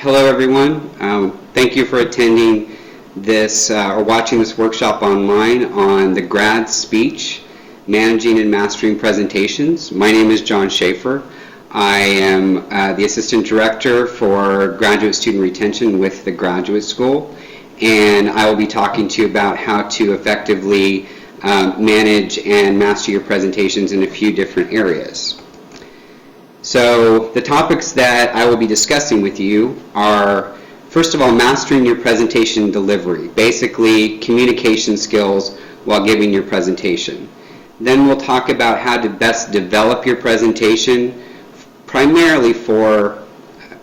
Hello everyone. Thank you for attending this or watching this workshop online on the grad speech, managing and mastering presentations. My name is JohnShaffer. I am the Assistant Director for Graduate Student Retention with the Graduate School, and I will be talking to you about how to effectively manage and master your presentations in a few different areas. So the topics that I will be discussing with you are, first of all, mastering your presentation delivery, basically communication skills while giving your presentation. Then we'll talk about how to best develop your presentation, primarily for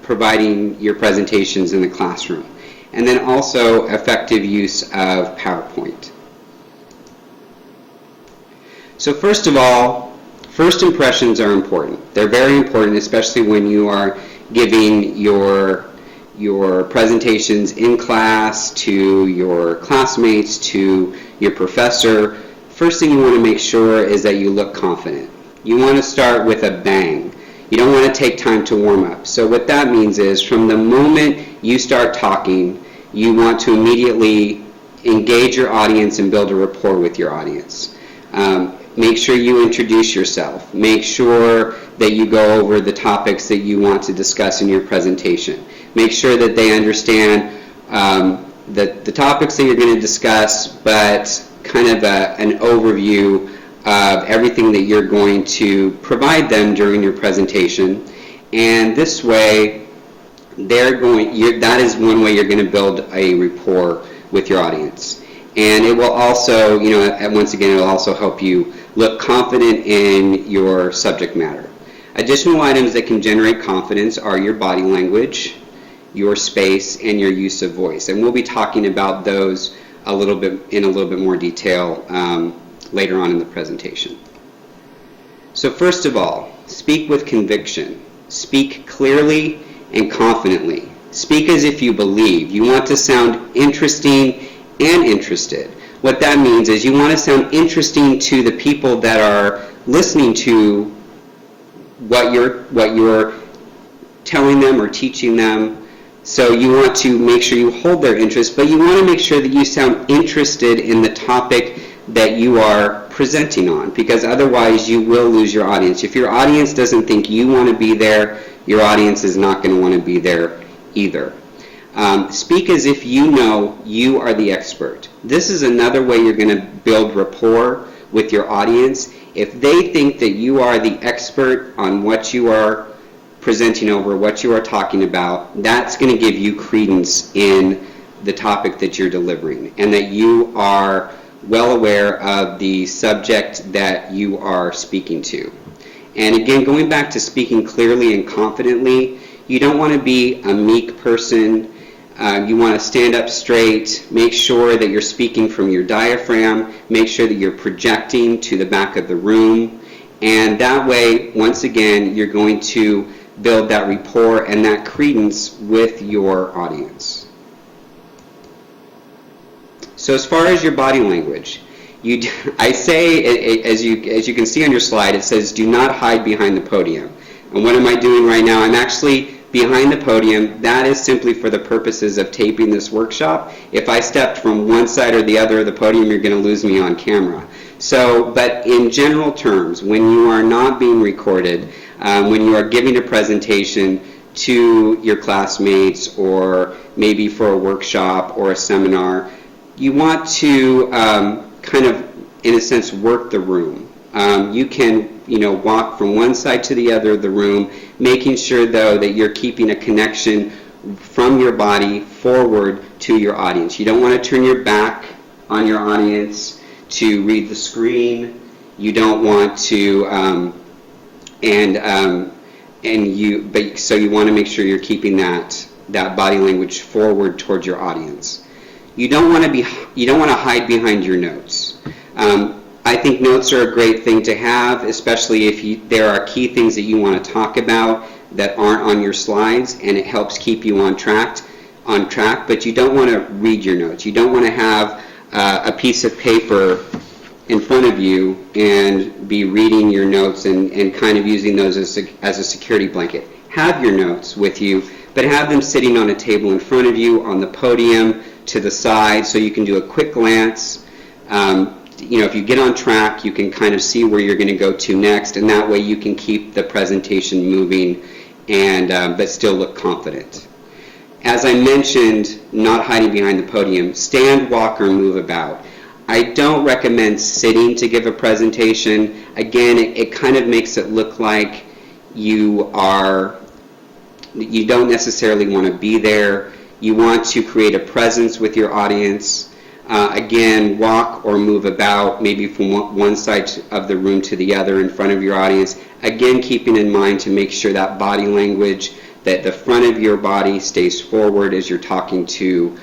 providing your presentations in the classroom, and then also effective use of PowerPoint. So first of all, first impressions are important. They're very important, especially when you are giving your presentations in class, to your classmates, to your professor. First thing you want to make sure is that you look confident. You want to start with a bang. You don't want to take time to warm up. So what that means is from the moment you start talking, you want to immediately engage your audience and build a rapport with your audience. Make sure you introduce yourself. Make sure that you go over the topics that you want to discuss in your presentation. Make sure that they understand the topics that you're going to discuss, but kind of an overview of everything that you're going to provide them during your presentation. And this way, that is one way you're going to build a rapport with your audience. And it will also, once again, it will also help you look confident in your subject matter. Additional items that can generate confidence are your body language, your space, and your use of voice. And we'll be talking about those in a little bit more detail later on in the presentation. So first of all, speak with conviction. Speak clearly and confidently. Speak as if you believe. You want to sound interesting and interested. What that means is you want to sound interesting to the people that are listening to what you're telling them or teaching them. So you want to make sure you hold their interest, but you want to make sure that you sound interested in the topic that you are presenting on, because otherwise you will lose your audience. If your audience doesn't think you want to be there, your audience is not going to want to be there either. Speak as if you know you are the expert. This is another way you're going to build rapport with your audience. If they think that you are the expert on what you are presenting over, what you are talking about, that's going to give you credence in the topic that you're delivering, and that you are well aware of the subject that you are speaking to. And again, going back to speaking clearly and confidently, you don't want to be a meek person. You want to stand up straight, make sure that you're speaking from your diaphragm, make sure that you're projecting to the back of the room, and that way, once again, you're going to build that rapport and that credence with your audience. So as far as your body language, I say, as you can see on your slide, it says, do not hide behind the podium. And what am I doing right now? I'm actually behind the podium. That is simply for the purposes of taping this workshop. If I stepped from one side or the other of the podium, you're going to lose me on camera. So, but in general terms, when you are not being recorded, when you are giving a presentation to your classmates or maybe for a workshop or a seminar, you want to kind of, in a sense, work the room. You can walk from one side to the other of the room, making sure, though, that you're keeping a connection from your body forward to your audience. You don't want to turn your back on your audience to read the screen. You don't want to, so you want to make sure you're keeping that body language forward towards your audience. You don't want to hide behind your notes. I think notes are a great thing to have, especially if there are key things that you want to talk about that aren't on your slides, and it helps keep you on track, but you don't want to read your notes. You don't want to have a piece of paper in front of you and be reading your notes and kind of using those as a security blanket. have your notes with you, but have them sitting on a table in front of you, on the podium, to the side, so you can do a quick glance. If you get on track, you can kind of see where you're going to go to next, and that way you can keep the presentation moving and but still look confident. As I mentioned, not hiding behind the podium, stand, walk, or move about. I don't recommend sitting to give a presentation. Again, it kind of makes it look like you don't necessarily want to be there. You want to create a presence with your audience. Again, walk or move about, maybe from one side of the room to the other in front of your audience. Again, keeping in mind to make sure that body language, that the front of your body stays forward as you're talking to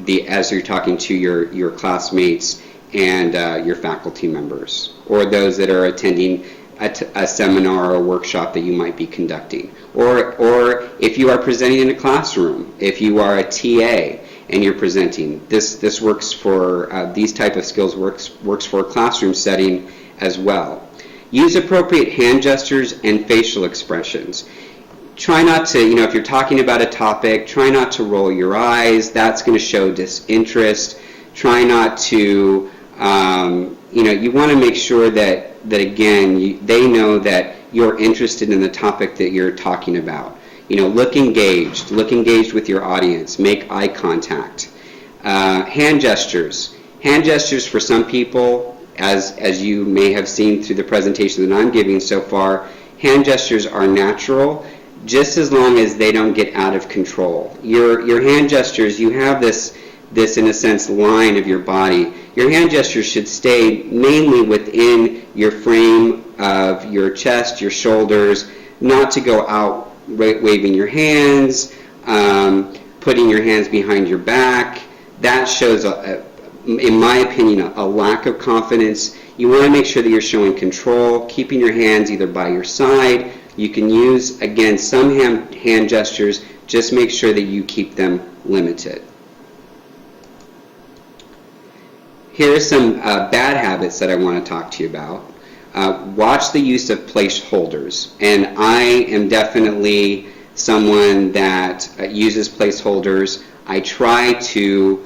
your classmates and your faculty members, or those that are attending a seminar or a workshop that you might be conducting. Or if you are presenting in a classroom, if you are a TA and you're presenting, this works for, these type of skills works for a classroom setting as well. Use appropriate hand gestures and facial expressions. Try not to, if you're talking about a topic, try not to roll your eyes. That's going to show disinterest. Try not to, you want to make sure that again, they know that you're interested in the topic that you're talking about. Look engaged with your audience, make eye contact. Hand gestures. Hand gestures for some people, as you may have seen through the presentation that I'm giving so far, hand gestures are natural, just as long as they don't get out of control. Your hand gestures, you have this in a sense line of your body. Your hand gestures should stay mainly within your frame of your chest, your shoulders, not to go out waving your hands, putting your hands behind your back. That shows, in my opinion, a lack of confidence. You want to make sure that you're showing control, keeping your hands either by your side. You can use, again, some hand gestures. Just make sure that you keep them limited. Here are some bad habits that I want to talk to you about. Watch the use of placeholders, and I am definitely someone that uses placeholders. I try to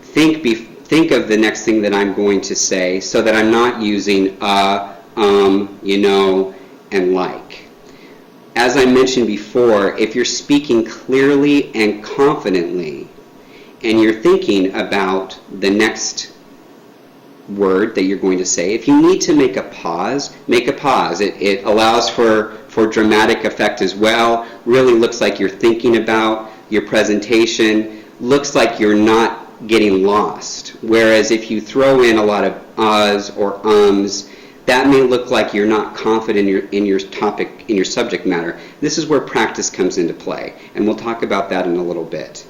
think of the next thing that I'm going to say, so that I'm not using and like. As I mentioned before, if you're speaking clearly and confidently, and you're thinking about the next word that you're going to say, if you need to make a pause, make a pause. It allows for dramatic effect as well. Really looks like you're thinking about your presentation. Looks like you're not getting lost. Whereas if you throw in a lot of uhs or ums, that may look like you're not confident in your topic, in your subject matter. This is where practice comes into play, and we'll talk about that in a little bit.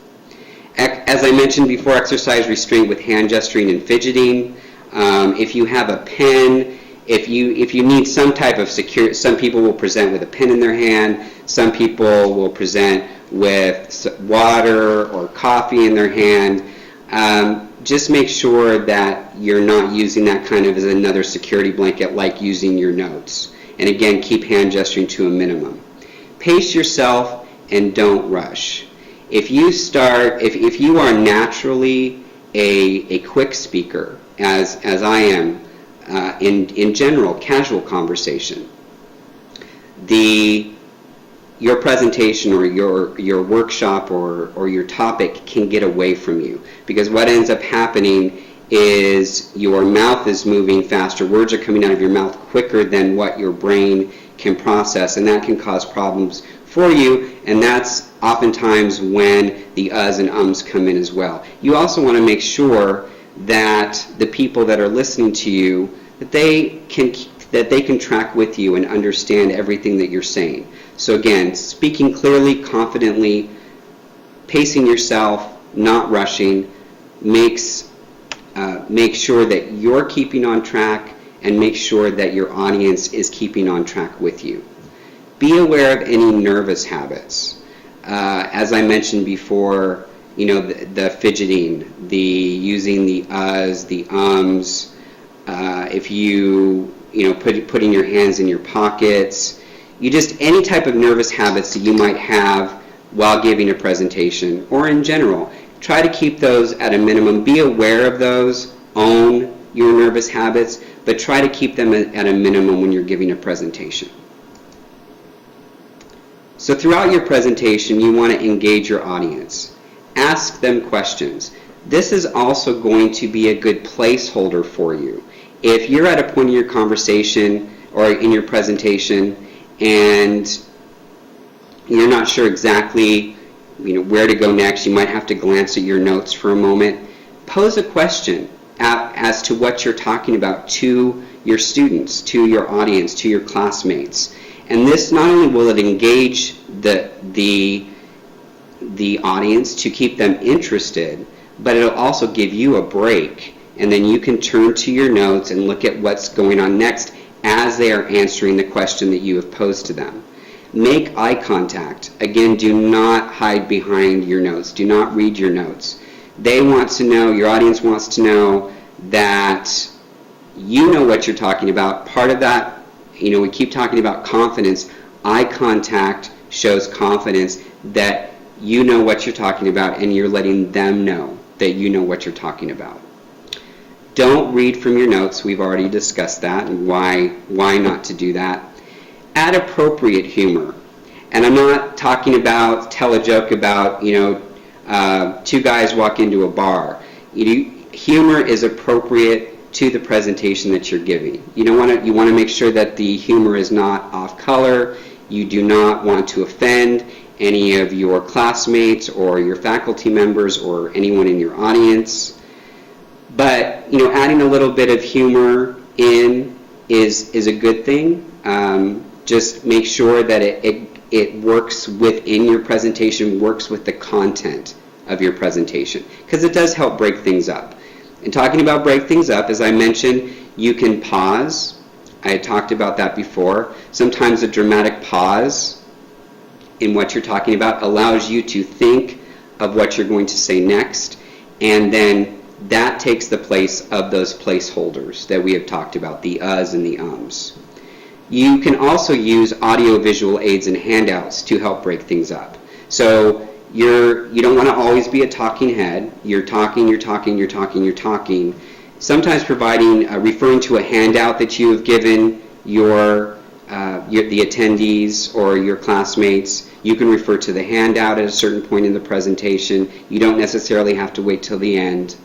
As I mentioned before, exercise restraint with hand gesturing and fidgeting. If you have a pen, if you need some type of secure, some people will present with a pen in their hand, some people will present with water or coffee in their hand. Just make sure that you're not using that kind of as another security blanket, like using your notes. And again, keep hand gesturing to a minimum. Pace yourself and don't rush. If you are naturally a quick speaker, as I am, in general, casual conversation, your presentation or your workshop or your topic can get away from you, because what ends up happening is your mouth is moving faster, words are coming out of your mouth quicker than what your brain can process, and that can cause problems for you, and that's oftentimes when the uhs and ums come in as well. You also want to make sure that the people that are listening to you, that they can track with you and understand everything that you're saying. So again, speaking clearly, confidently, pacing yourself, not rushing, make sure that you're keeping on track, and make sure that your audience is keeping on track with you. Be aware of any nervous habits. As I mentioned before, the fidgeting, the using the uhs, the ums, if putting your hands in your pockets, any type of nervous habits that you might have while giving a presentation or in general. Try to keep those at a minimum. Be aware of those. Own your nervous habits, but try to keep them at a minimum when you're giving a presentation. So throughout your presentation, you want to engage your audience. Ask them questions. This is also going to be a good placeholder for you. If you're at a point in your conversation or in your presentation and you're not sure exactly where to go next, you might have to glance at your notes for a moment, pose a question as to what you're talking about to your students, to your audience, to your classmates. And this not only will it engage the audience to keep them interested, but it'll also give you a break, and then you can turn to your notes and look at what's going on next as they are answering the question that you have posed to them. Make eye contact. Again, do not hide behind your notes. Do not read your notes. They want to know, your audience wants to know that you know what you're talking about. Part of that, we keep talking about confidence. Eye contact shows confidence that you know what you're talking about and you're letting them know that you know what you're talking about. Don't read from your notes. We've already discussed that and why not to do that. Add appropriate humor. And I'm not talking about tell a joke about, two guys walk into a bar. Humor is appropriate to the presentation that you're giving. You want to make sure that the humor is not off color. You do not want to offend any of your classmates or your faculty members or anyone in your audience. But adding a little bit of humor in is a good thing. Just make sure that it works within your presentation, works with the content of your presentation, because it does help break things up. And talking about break things up, as I mentioned, you can pause. I had talked about that before. Sometimes a dramatic pause in what you're talking about allows you to think of what you're going to say next, and then that takes the place of those placeholders that we have talked about, the uhs and the ums. You can also use audio-visual aids and handouts to help break things up. So you don't want to always be a talking head. You're talking. Sometimes referring to a handout that you have given the attendees or your classmates. You can refer to the handout at a certain point in the presentation. You don't necessarily have to wait till the end.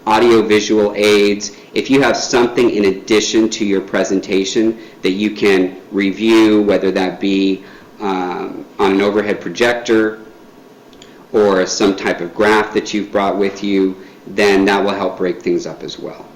Audio-visual aids. If you have something in addition to your presentation that you can review, whether that be on an overhead projector or some type of graph that you've brought with you, then that will help break things up as well.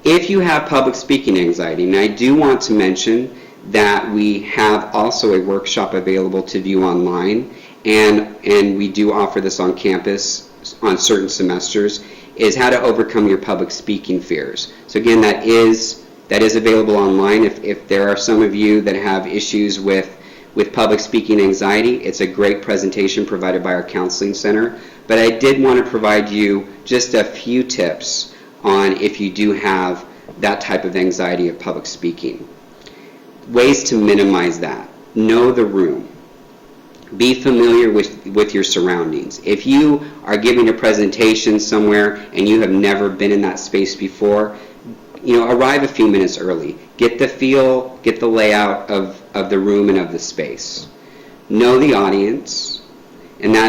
If you have public speaking anxiety, and I do want to mention that we have also a workshop available to view online, and we do offer this on campus on certain semesters, is how to overcome your public speaking fears. So again, that is available online. If there are some of you that have issues with public speaking anxiety, it's a great presentation provided by our counseling center. But I did want to provide you just a few tips on if you do have that type of anxiety of public speaking. Ways to minimize that. Know the room. Be familiar with your surroundings. If you are giving a presentation somewhere and you have never been in that space before, arrive a few minutes early. Get the feel, get the layout of the room and of the space. Know the audience, and that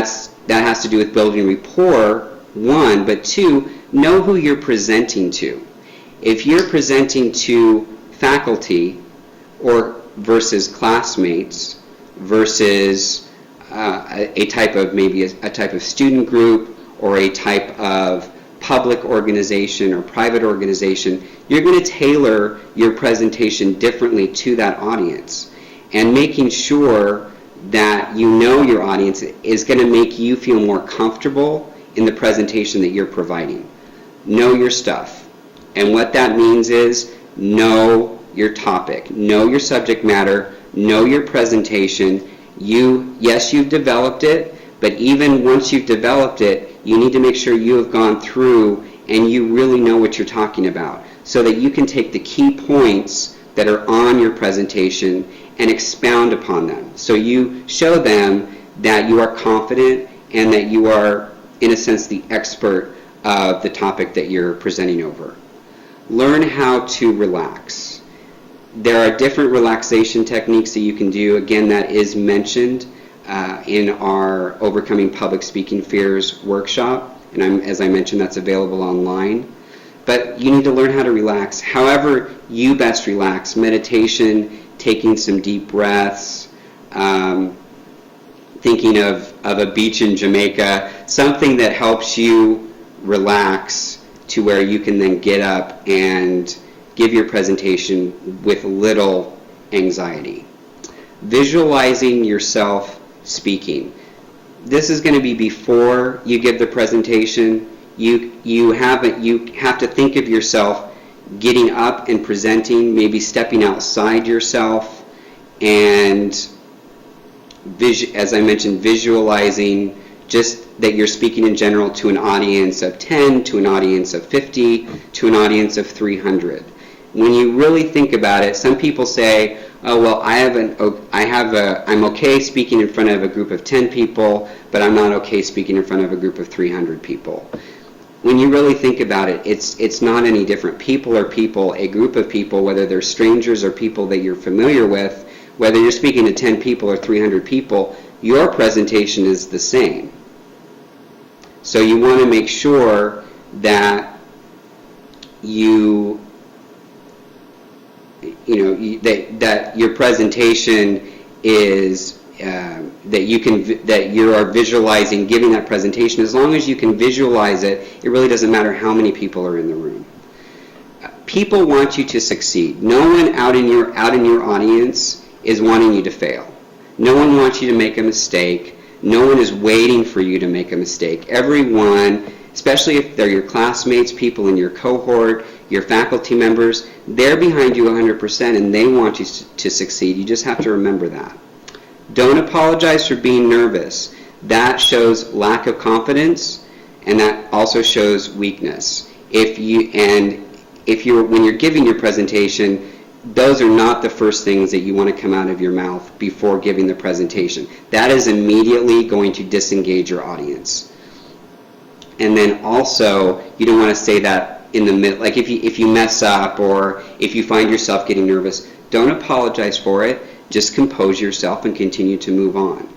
has to do with building rapport, one, but two, know who you're presenting to. If you're presenting to faculty or versus classmates versus a type of student group or a type of public organization or private organization, you're going to tailor your presentation differently to that audience. And making sure that you know your audience is going to make you feel more comfortable in the presentation that you're providing. Know your stuff. And what that means is know your topic, know your subject matter, know your presentation. Yes, you've developed it, but even once you've developed it, you need to make sure you have gone through and you really know what you're talking about so that you can take the key points that are on your presentation and expound upon them. So you show them that you are confident and that you are, in a sense, the expert of the topic that you're presenting over. Learn how to relax. There are different relaxation techniques that you can do. Again, that is mentioned in our Overcoming Public Speaking Fears workshop, and as I mentioned, that's available online. But you need to learn how to relax. However you best relax. Meditation, taking some deep breaths, thinking of a beach in Jamaica, something that helps you relax to where you can then get up and give your presentation with little anxiety. Visualizing yourself speaking. This is going to be before you give the presentation. You have to think of yourself getting up and presenting, maybe stepping outside yourself, and as I mentioned, visualizing just that you're speaking in general to an audience of 10, to an audience of 50, to an audience of 300. When you really think about it, some people say, oh, well, I'm okay speaking in front of a group of 10 people, but I'm not okay speaking in front of a group of 300 people. When you really think about it, it's not any different. People are people. A group of people, whether they're strangers or people that you're familiar with, whether you're speaking to 10 people or 300 people, your presentation is the same. So you want to make sure that that your presentation is that you are visualizing giving that presentation. As long as you can visualize it, it really doesn't matter how many people are in the room. People want you to succeed. No one out in your audience is wanting you to fail. No one wants you to make a mistake. No one is waiting for you to make a mistake. Everyone, especially if they're your classmates, people in your cohort, your faculty members, they're behind you 100% and they want you to succeed. You just have to remember that. Don't apologize for being nervous. That shows lack of confidence, and that also shows weakness. When you're giving your presentation, those are not the first things that you want to come out of your mouth before giving the presentation. That is immediately going to disengage your audience. And then also, you don't want to say that in the middle, like if you mess up or if you find yourself getting nervous, don't apologize for it. Just compose yourself and continue to move on.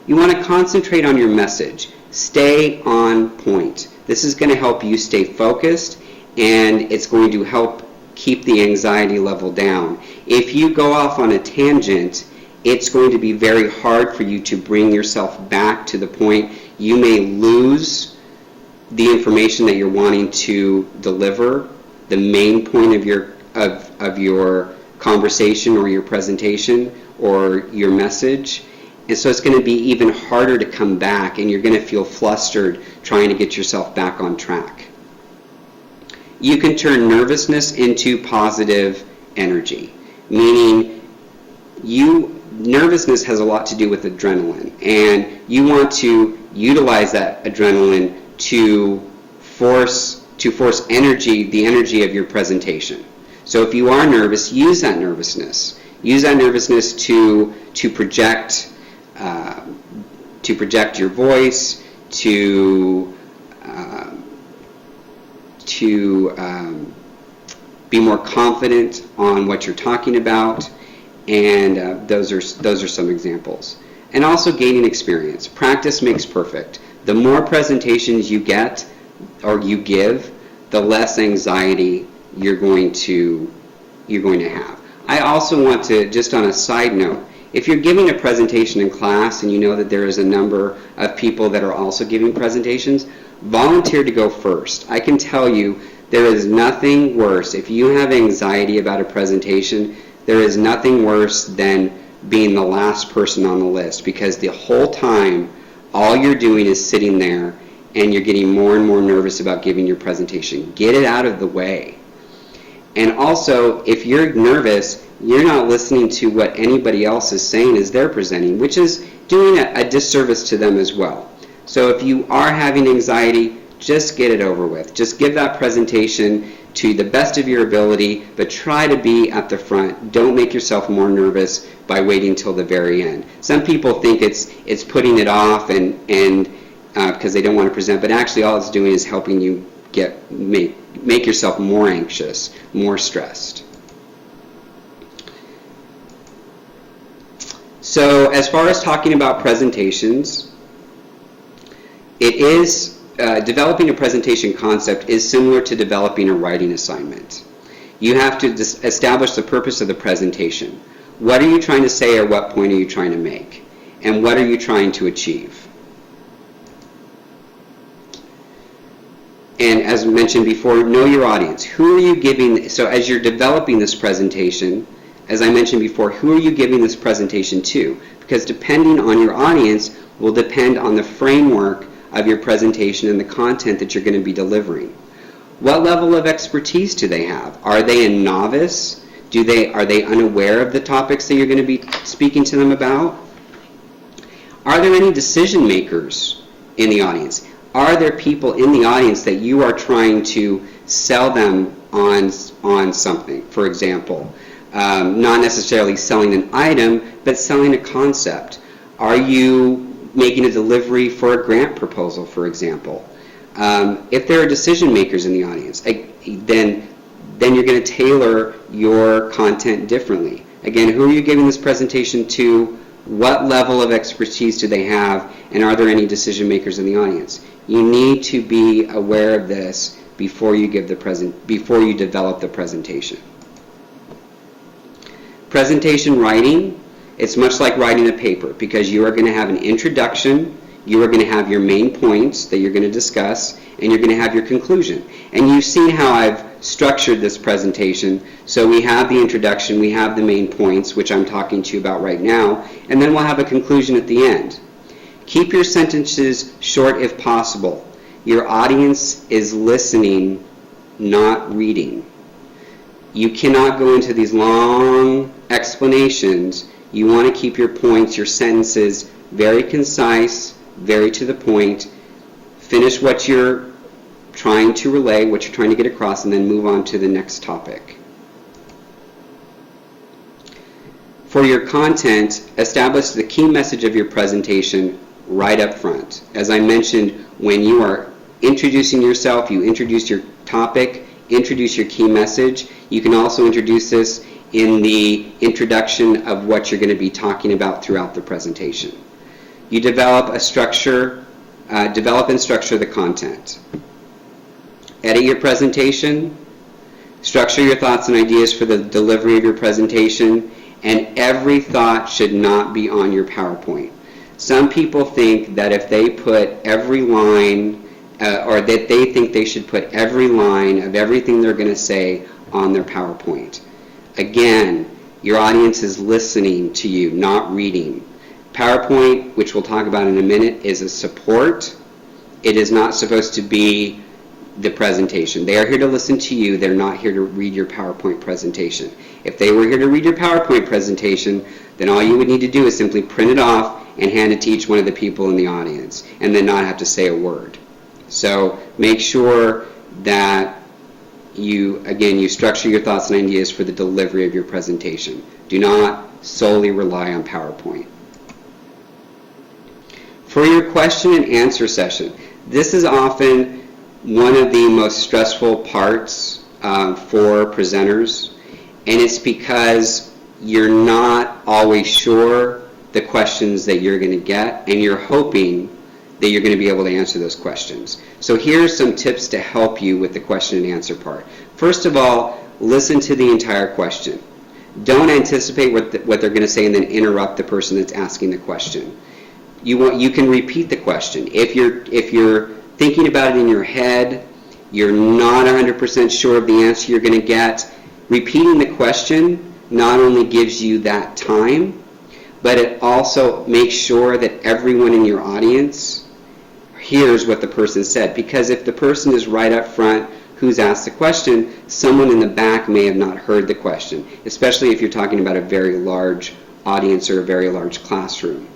You want to concentrate on your message. Stay on point. This is going to help you stay focused, and it's going to help keep the anxiety level down. If you go off on a tangent, it's going to be very hard for you to bring yourself back to the point. You may lose the information that you're wanting to deliver, the main point of your conversation or your presentation or your message. And so it's going to be even harder to come back, and you're going to feel flustered trying to get yourself back on track. You can turn nervousness into positive energy, meaning nervousness has a lot to do with adrenaline, and you want to utilize that adrenaline to force energy, the energy of your presentation. So if you are nervous, use that nervousness. Use that nervousness to project your voice, to be more confident on what you're talking about, and those are some examples. And also gaining experience. Practice makes perfect. The more presentations you get or you give, the less anxiety you're going to have. I also want to, just on a side note, if you're giving a presentation in class and you know that there is a number of people that are also giving presentations, volunteer to go first. I can tell you there is nothing worse. If you have anxiety about a presentation, there is nothing worse than being the last person on the list, because the whole time all you're doing is sitting there and you're getting more and more nervous about giving your presentation. Get it out of the way. And also, if you're nervous, you're not listening to what anybody else is saying as they're presenting, which is doing a disservice to them as well. So if you are having anxiety, just get it over with. Just give that presentation to the best of your ability, but try to be at the front. Don't make yourself more nervous by waiting till the very end. Some people think it's putting it off and because they don't want to present, but actually all it's doing is helping you make yourself more anxious, more stressed. So as far as talking about presentations, it is developing a presentation concept is similar to developing a writing assignment. You have to establish the purpose of the presentation. What are you trying to say, or what point are you trying to make? And what are you trying to achieve? And as mentioned before, know your audience. Who are you giving, so as you're developing this presentation, as I mentioned before, who are you giving this presentation to? Because depending on your audience will depend on the framework of your presentation and the content that you're going to be delivering. What level of expertise do they have? Are they a novice? Are they unaware of the topics that you're going to be speaking to them about? Are there any decision makers in the audience? Are there people in the audience that you are trying to sell them on something, for example? Not necessarily selling an item, but selling a concept. Are you making a delivery for a grant proposal, for example? If there are decision makers in the audience, then you're going to tailor your content differently. Again, who are you giving this presentation to? What level of expertise do they have? And are there any decision makers in the audience? You need to be aware of this before you develop the presentation. Presentation writing, it's much like writing a paper, because you are going to have an introduction, you are going to have your main points that you're going to discuss, and you're going to have your conclusion. And you've seen how I've structured this presentation. So we have the introduction, we have the main points, which I'm talking to you about right now, and then we'll have a conclusion at the end. Keep your sentences short if possible. Your audience is listening, not reading. You cannot go into these long explanations. You want to keep your points, your sentences very concise, very to the point. Finish what you're trying to relay, what you're trying to get across, and then move on to the next topic. For your content, establish the key message of your presentation right up front. As I mentioned, when you are introducing yourself, you introduce your topic, introduce your key message. You can also introduce this in the introduction of what you're going to be talking about throughout the presentation. You develop and structure the content. Edit your presentation, structure your thoughts and ideas for the delivery of your presentation, and every thought should not be on your PowerPoint. Some people think that if they put every line, or that they think they should put every line of everything they're going to say on their PowerPoint. Again, your audience is listening to you, not reading. PowerPoint, which we'll talk about in a minute, is a support. It is not supposed to be the presentation. They are here to listen to you. They're not here to read your PowerPoint presentation. If they were here to read your PowerPoint presentation, then all you would need to do is simply print it off and hand it to each one of the people in the audience, and then not have to say a word. So make sure that you structure your thoughts and ideas for the delivery of your presentation. Do not solely rely on PowerPoint. For your question and answer session, this is often one of the most stressful parts for presenters, and it's because you're not always sure the questions that you're going to get, and you're hoping that you're going to be able to answer those questions. So here's some tips to help you with the question and answer part. First of all, listen to the entire question. Don't anticipate what they're going to say and then interrupt the person that's asking the question. You can repeat the question. If you're thinking about it in your head, you're not 100% sure of the answer you're going to get, repeating the question not only gives you that time, but it also makes sure that everyone in your audience hears what the person said. Because if the person is right up front who's asked the question, someone in the back may have not heard the question, especially if you're talking about a very large audience or a very large classroom.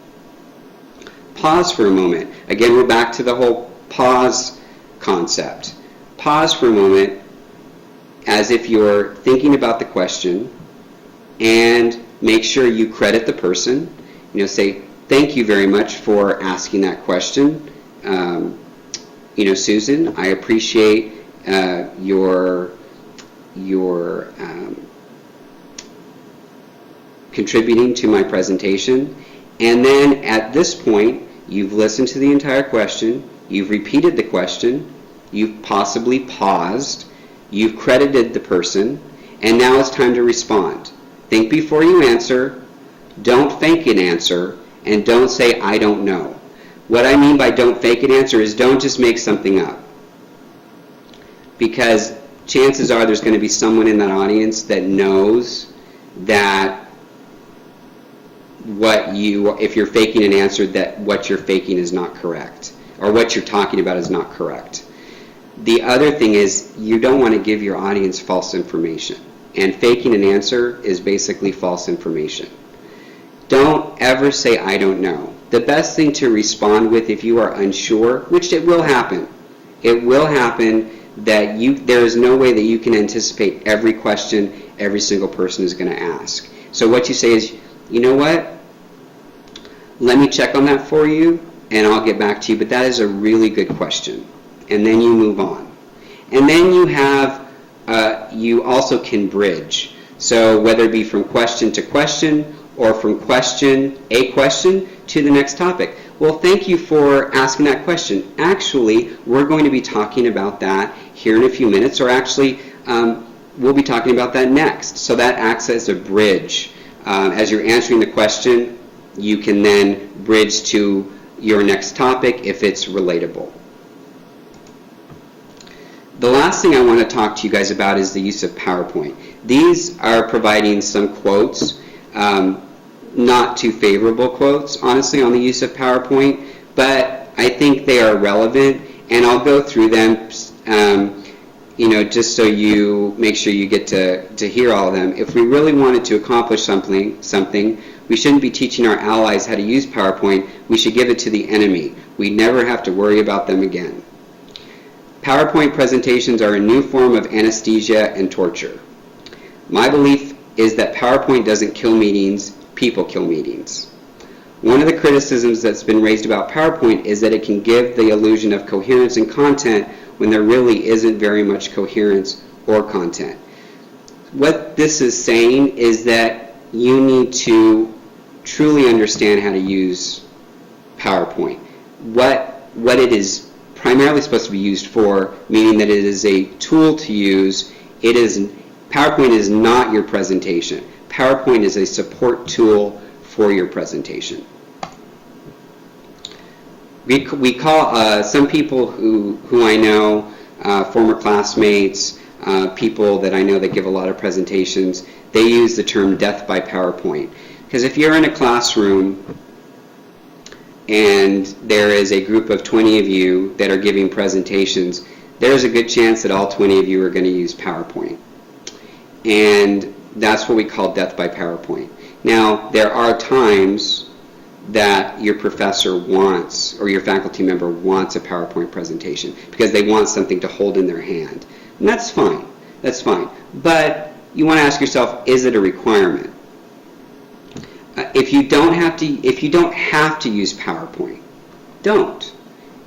Pause for a moment. Again, we're back to the whole pause concept. Pause for a moment as if you're thinking about the question, and make sure you credit the person. Say, thank you very much for asking that question. Susan, I appreciate your contributing to my presentation. And then at this point, you've listened to the entire question, you've repeated the question, you've possibly paused, you've credited the person, and now it's time to respond. Think before you answer, don't fake an answer, and don't say, I don't know. What I mean by don't fake an answer is don't just make something up. Because chances are there's going to be someone in that audience that knows that if you're faking an answer, that what you're faking is not correct, or what you're talking about is not correct. The other thing is, you don't want to give your audience false information, and faking an answer is basically false information. Don't ever say, I don't know. The best thing to respond with if you are unsure, which it will happen that there is no way that you can anticipate every question every single person is going to ask. So what you say is, you know what? Let me check on that for you, and I'll get back to you, but that is a really good question. And then you move on. And then you also can bridge. So whether it be from question to question, or from a question to the next topic. Well, thank you for asking that question. Actually, we're going to be talking about that here in a few minutes, or actually, we'll be talking about that next. So that acts as a bridge. As you're answering the question, you can then bridge to your next topic if it's relatable. The last thing I want to talk to you guys about is the use of PowerPoint. These are providing some quotes, not too favorable quotes, honestly, on the use of PowerPoint, but I think they are relevant, and I'll go through them, just so you make sure you get to hear all of them. If we really wanted to accomplish something, we shouldn't be teaching our allies how to use PowerPoint. We should give it to the enemy. We never have to worry about them again. PowerPoint presentations are a new form of anesthesia and torture. My belief is that PowerPoint doesn't kill meetings, people kill meetings. One of the criticisms that's been raised about PowerPoint is that it can give the illusion of coherence and content when there really isn't very much coherence or content. What this is saying is that you need to truly understand how to use PowerPoint. What it is primarily supposed to be used for, meaning that it is a tool to use. PowerPoint is not your presentation. PowerPoint is a support tool for your presentation. We call some people who I know, former classmates, people that I know that give a lot of presentations, they use the term death by PowerPoint. Because if you're in a classroom and there is a group of 20 of you that are giving presentations, there's a good chance that all 20 of you are going to use PowerPoint. And that's what we call death by PowerPoint. Now, there are times that your professor wants, or your faculty member wants a PowerPoint presentation because they want something to hold in their hand. And that's fine. That's fine. But you want to ask yourself, is it a requirement? If you don't have to use PowerPoint, don't.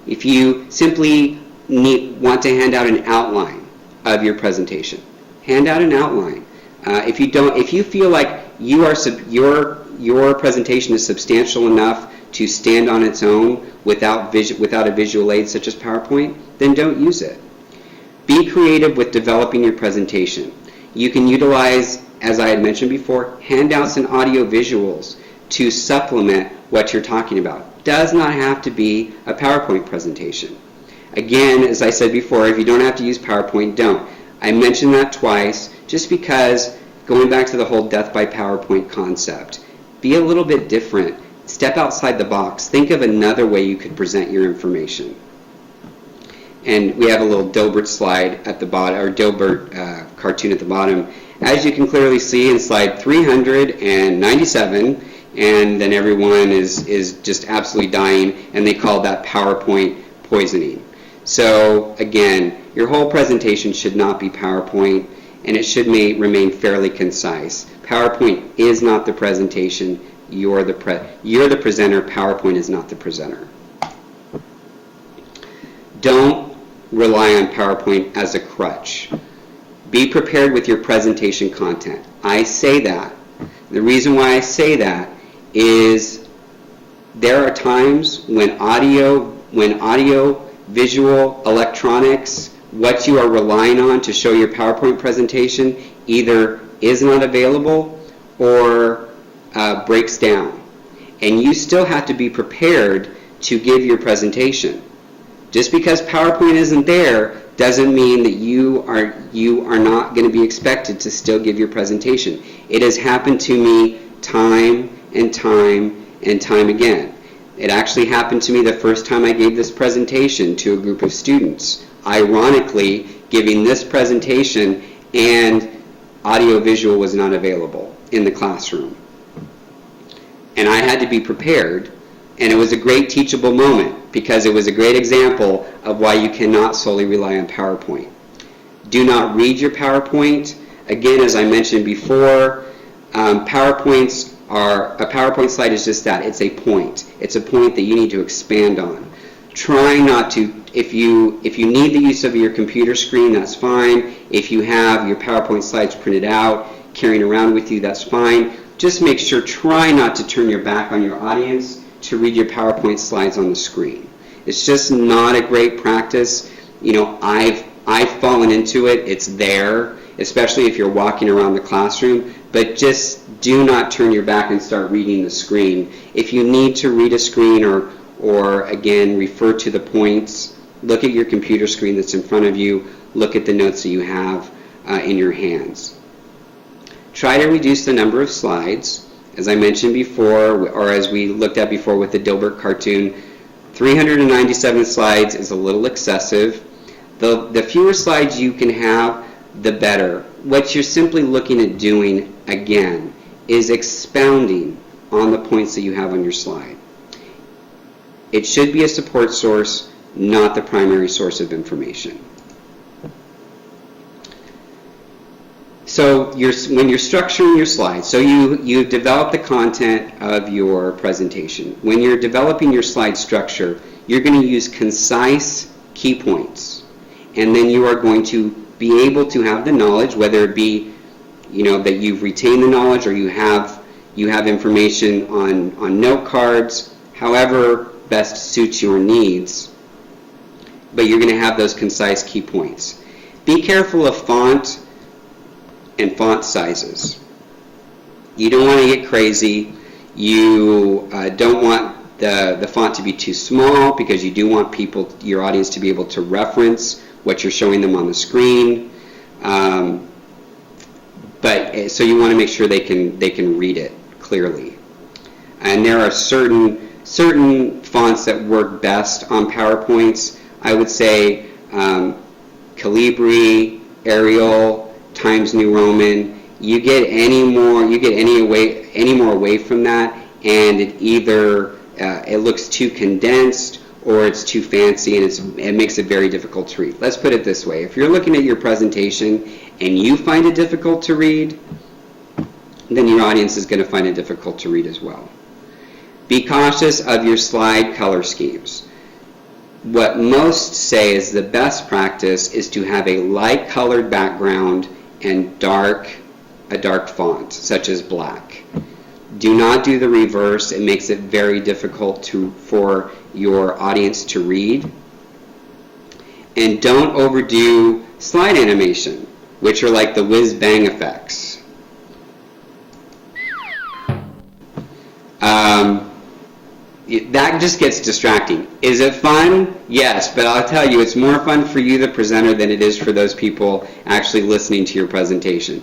If you simply want to hand out an outline of your presentation, hand out an outline. If you feel like your presentation is substantial enough to stand on its own without a visual aid such as PowerPoint, then don't use it. Be creative with developing your presentation. You can utilize, as I had mentioned before, handouts and audio visuals to supplement what you're talking about. Does not have to be a PowerPoint presentation. Again, as I said before, if you don't have to use PowerPoint, don't. I mentioned that twice just because, going back to the whole death by PowerPoint concept, be a little bit different. Step outside the box. Think of another way you could present your information. And we have a little Dilbert slide at the bottom, or Dilbert cartoon at the bottom. As you can clearly see in slide 397, and then everyone is just absolutely dying, and they call that PowerPoint poisoning. So again, your whole presentation should not be PowerPoint, and it should remain fairly concise. PowerPoint is not the presentation. You're the presenter. PowerPoint is not the presenter. Don't rely on PowerPoint as a crutch. Be prepared with your presentation content. I say that. The reason why I say that is there are times when audio, visual, electronics, what you are relying on to show your PowerPoint presentation either is not available or breaks down. And you still have to be prepared to give your presentation. Just because PowerPoint isn't there doesn't mean that you are not going to be expected to still give your presentation. It has happened to me time and time and time again. It actually happened to me the first time I gave this presentation to a group of students. Ironically, giving this presentation and audio-visual was not available in the classroom. And I had to be prepared, and it was a great teachable moment because it was a great example of why you cannot solely rely on PowerPoint. Do not read your PowerPoint. Again, as I mentioned before, a PowerPoint slide is just that. It's a point. It's a point that you need to expand on. Try not to, if you need the use of your computer screen, that's fine. If you have your PowerPoint slides printed out, carrying around with you, that's fine. Just make sure, try not to turn your back on your audience to read your PowerPoint slides on the screen. It's just not a great practice. You know, I've fallen into it. It's there, especially if you're walking around the classroom, but just do not turn your back and start reading the screen. If you need to read a screen or again, refer to the points, look at your computer screen that's in front of you, look at the notes that you have in your hands. Try to reduce the number of slides. As I mentioned before, or as we looked at before with the Dilbert cartoon, 397 slides is a little excessive. The fewer slides you can have, the better. What you're simply looking at doing, again, is expounding on the points that you have on your slide. It should be a support source, not the primary source of information. So when you're structuring your slides, so you develop the content of your presentation. When you're developing your slide structure, you're going to use concise key points. And then you are going to be able to have the knowledge, whether it be that you've retained the knowledge or you have information on note cards, however best suits your needs. But you're going to have those concise key points. Be careful of font and font sizes. You don't want to get crazy. You don't want the font to be too small because you do want your audience to be able to reference what you're showing them on the screen. So you want to make sure they can read it clearly. And there are certain fonts that work best on PowerPoints. I would say Calibri, Arial, Times New Roman. You get any more away from that, and it either it looks too condensed or it's too fancy, and it makes it very difficult to read. Let's put it this way: if you're looking at your presentation and you find it difficult to read, then your audience is going to find it difficult to read as well. Be cautious of your slide color schemes. What most say is the best practice is to have a light colored background and a dark font, such as black. Do not do the reverse. It makes it very difficult for your audience to read. And don't overdo slide animation, which are like the whiz-bang effects. That just gets distracting. Is it fun? Yes, but I'll tell you, it's more fun for you, the presenter, than it is for those people actually listening to your presentation.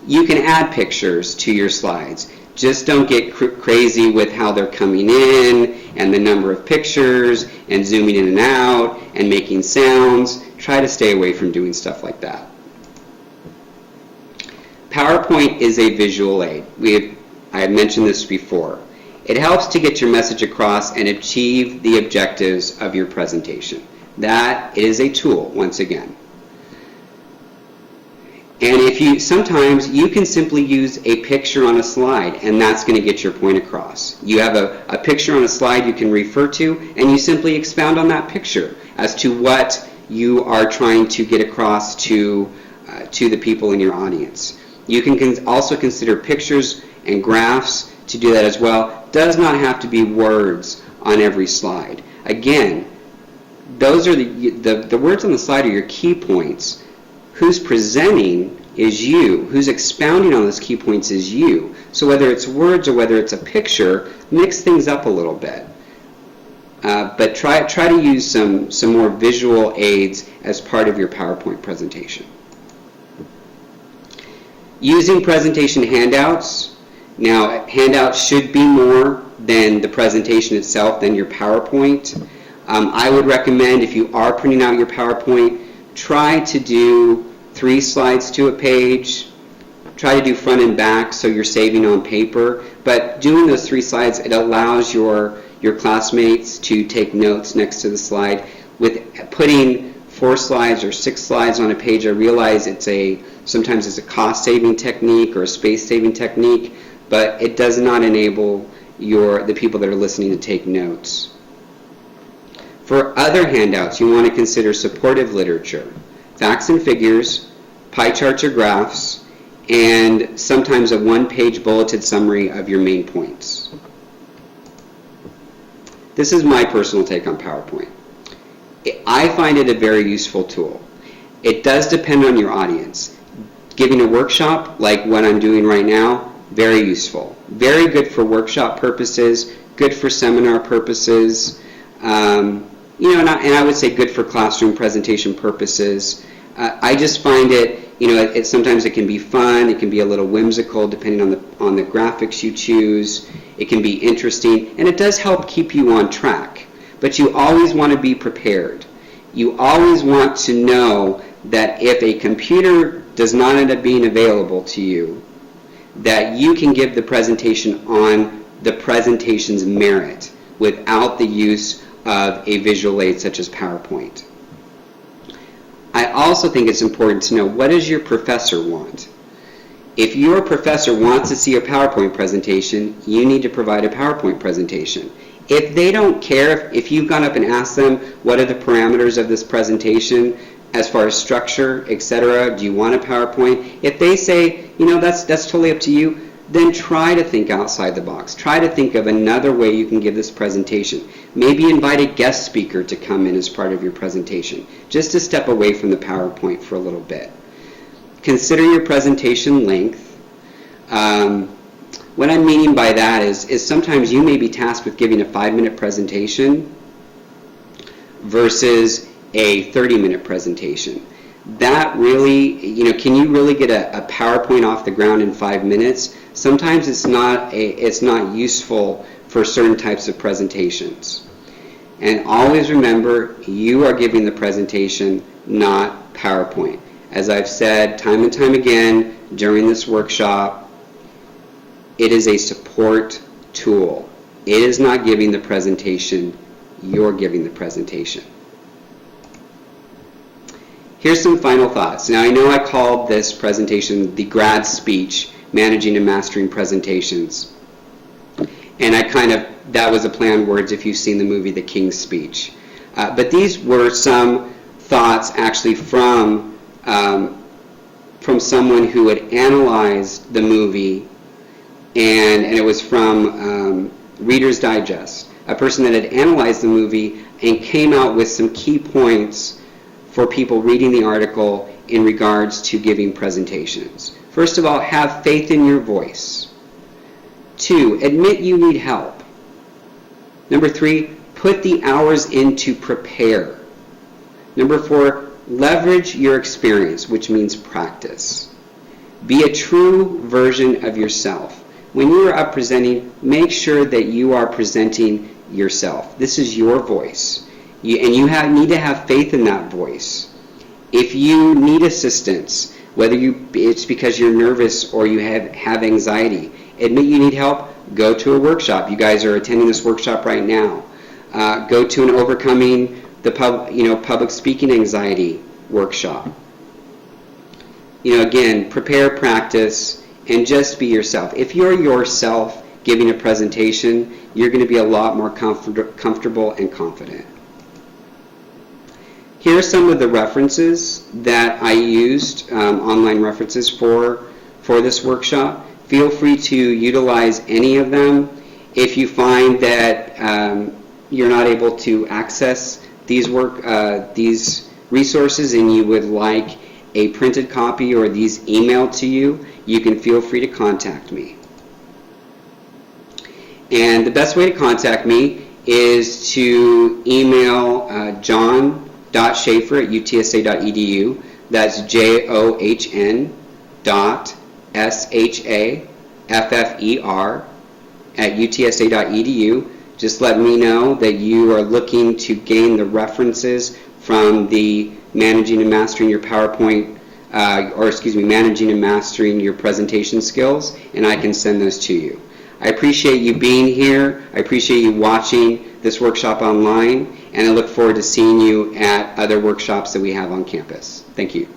You can add pictures to your slides. Just don't get crazy with how they're coming in and the number of pictures and zooming in and out and making sounds. Try to stay away from doing stuff like that. PowerPoint is a visual aid. I have mentioned this before. It helps to get your message across and achieve the objectives of your presentation. That is a tool, once again. And sometimes you can simply use a picture on a slide, and that's going to get your point across. You have a picture on a slide you can refer to, and you simply expound on that picture as to what you are trying to get across to the people in your audience. You can also consider pictures and graphs to do that as well. Does not have to be words on every slide. Again, those are the words on the slide are your key points. Who's presenting is you. Who's expounding on those key points is you. So whether it's words or whether it's a picture, mix things up a little bit. But try to use some more visual aids as part of your PowerPoint presentation. Using presentation handouts. Now, handouts should be more than the presentation itself, than your PowerPoint. I would recommend, if you are printing out your PowerPoint, try to do 3 slides to a page. Try to do front and back so you're saving on paper. But doing those 3 slides, it allows your classmates to take notes next to the slide. With putting 4 slides or 6 slides on a page, I realize sometimes it's a cost-saving technique or a space-saving technique, but it does not enable the people that are listening to take notes. For other handouts, you want to consider supportive literature, facts and figures, pie charts or graphs, and sometimes a 1-page bulleted summary of your main points. This is my personal take on PowerPoint. I find it a very useful tool. It does depend on your audience. Giving a workshop, like what I'm doing right now, very useful. Very good for workshop purposes, good for seminar purposes, and I would say good for classroom presentation purposes. I just find it, sometimes it can be fun, it can be a little whimsical depending on the graphics you choose. It can be interesting, and it does help keep you on track. But you always want to be prepared. You always want to know that if a computer does not end up being available to you, that you can give the presentation on the presentation's merit without the use of a visual aid such as PowerPoint. I also think it's important to know, what does your professor want? If your professor wants to see a PowerPoint presentation, you need to provide a PowerPoint presentation. If they don't care, if you've gone up and asked them, what are the parameters of this presentation as far as structure, etc., do you want a PowerPoint? If they say, that's totally up to you, then try to think outside the box. Try to think of another way you can give this presentation. Maybe invite a guest speaker to come in as part of your presentation, just to step away from the PowerPoint for a little bit. Consider your presentation length. What I'm meaning by that is sometimes you may be tasked with giving a 5-minute presentation versus a 30-minute presentation. That really, can you really get a PowerPoint off the ground in 5 minutes? Sometimes it's not useful for certain types of presentations. And always remember, you are giving the presentation, not PowerPoint. As I've said time and time again during this workshop, it is a support tool. It is not giving the presentation, you're giving the presentation. Here's some final thoughts. Now, I know I called this presentation the grad speech, Managing and Mastering Presentations. And that was a play on words if you've seen the movie The King's Speech. But these were some thoughts actually from someone who had analyzed the movie, and it was from Reader's Digest, a person that had analyzed the movie and came out with some key points for people reading the article in regards to giving presentations. First of all, have faith in your voice. 2, admit you need help. Number 3, put the hours in to prepare. Number 4, leverage your experience, which means practice. Be a true version of yourself. When you are up presenting, make sure that you are presenting yourself. This is your voice. And you need to have faith in that voice. If you need assistance, whether it's because you're nervous or you have anxiety, admit you need help, go to a workshop. You guys are attending this workshop right now. Go to an Overcoming the public speaking anxiety workshop. Again, prepare, practice, and just be yourself. If you're yourself giving a presentation, you're going to be a lot more comfortable and confident. Here are some of the references that I used, online references for this workshop. Feel free to utilize any of them. If you find that you're not able to access these resources and you would like a printed copy or these emailed to you, you can feel free to contact me. And the best way to contact me is to email john.shaffer@utsa.edu. That's john.shaffer@utsa.edu. Just let me know that you are looking to gain the references from the Managing and Mastering Your PowerPoint, Managing and Mastering Your Presentation Skills, and I can send those to you. I appreciate you being here. I appreciate you watching this workshop online, and I look forward to seeing you at other workshops that we have on campus. Thank you.